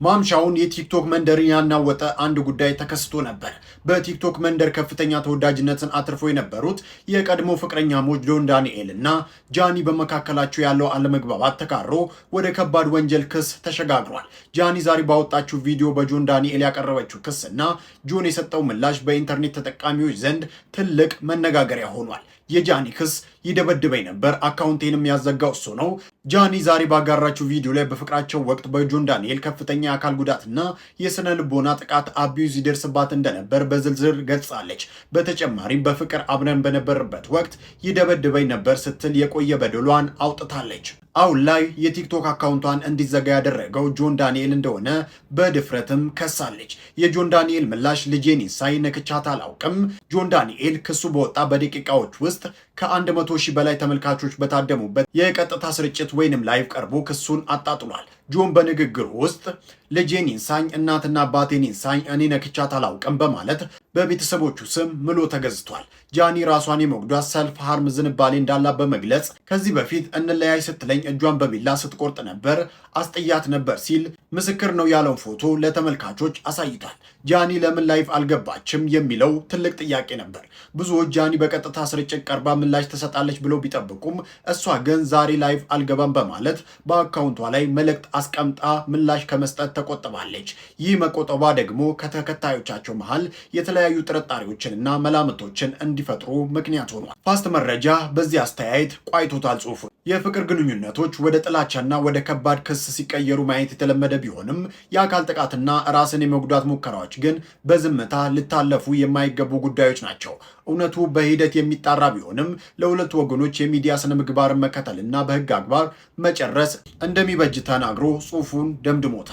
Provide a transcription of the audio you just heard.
ማምሻውን የቲክቶክ መንደርን ያናወጠ አንድ ጉዳይ ተከስቶ ነበር። በቲክቶክ መንደር ከፍተኛ ተወዳጅነትን አትርፎ የነበሩት የቀድሞ ፍቅረኛሞች ጆን ዳንኤል እና ጃኒ በመካከላቸው ያለው አለመግባባት ተካሮ ወደ ከባድ ወንጀል ክስ ተሸጋግሯል። ጃኒ ዛሬ ባወጣችው ቪዲዮ በጆን ዳንኤል ያቀረበችው ክስ እና ጆን የሰጠው ምላሽ በኢንተርኔት ተጠቃሚዎች ዘንድ ትልቅ መነጋገሪያ ሆኗል። የጃኒ ክስ ይደበድበኝ ነበር፣ አካውንቴንም ያዘጋው እሱ ነው። ጃኒ ዛሬ ባጋራችው ቪዲዮ ላይ በፍቅራቸው ወቅት በጆን ዳንኤል ከፍተኛ የአካል ጉዳትና የስነ ልቦና ጥቃት አቢዩዝ ይደርስባት እንደነበር በዝርዝር ገልጻለች። በተጨማሪም በፍቅር አብረን በነበረበት ወቅት ይደበድበኝ ነበር ስትል የቆየ በደሏን አውጥታለች። አሁን ላይ የቲክቶክ አካውንቷን እንዲዘጋ ያደረገው ጆን ዳንኤል እንደሆነ በድፍረትም ከሳለች። የጆን ዳንኤል ምላሽ ልጄን ሳይ ነክቻት አላውቅም። ጆን ዳንኤል ክሱ በወጣ በደቂቃዎች ውስጥ ከ100 ሺህ በላይ ተመልካቾች በታደሙበት የቀጥታ ስርጭት ወይንም ላይቭ ቀርቦ ክሱን አጣጥሏል። ጆን በንግግሩ ውስጥ ልጄን ይንሳኝ፣ እናትና አባቴን ይንሳኝ፣ እኔ ነክቻት አላውቅም በማለት በቤተሰቦቹ ስም ምሎ ተገዝቷል። ጃኒ ራሷን የመጉዳት ሰልፍ ሃርም ዝንባሌ እንዳላት በመግለጽ ከዚህ በፊት እንለያይ ስትለኝ እጇን በቢላ ስትቆርጥ ነበር፣ አስጥያት ነበር ሲል ምስክር ነው ያለውን ፎቶ ለተመልካቾች አሳይቷል። ጃኒ ለምን ላይቭ አልገባችም የሚለው ትልቅ ጥያቄ ነበር። ብዙዎች ጃኒ በቀጥታ ስርጭት ቀርባ ምላሽ ትሰጣለች ብለው ቢጠብቁም እሷ ግን ዛሬ ላይቭ አልገባም በማለት በአካውንቷ ላይ መልእክት አስቀምጣ ምላሽ ከመስጠት ተቆጥባለች። ይህ መቆጠቧ ደግሞ ከተከታዮቻቸው መሃል የተለያዩ ጥርጣሬዎችንና መላምቶችን እንዲፈጥሩ ምክንያት ሆኗል። ፋስት መረጃ በዚህ አስተያየት ቋይቶታል ጽሑፉ። የፍቅር ግንኙነቶች ወደ ጥላቻና ወደ ከባድ ክስ ሲቀየሩ ማየት የተለመደ ቢሆንም የአካል ጥቃትና ራስን የመጉዳት ሙከራዎች ግን በዝምታ ሊታለፉ የማይገቡ ጉዳዮች ናቸው። እውነቱ በሂደት የሚጣራ ቢሆንም ለሁለቱ ወገኖች የሚዲያ ስነ ምግባርን መከተልና በሕግ አግባብ መጨረስ እንደሚበጅ ተናግሮ ጽሑፉን ደምድሞታል።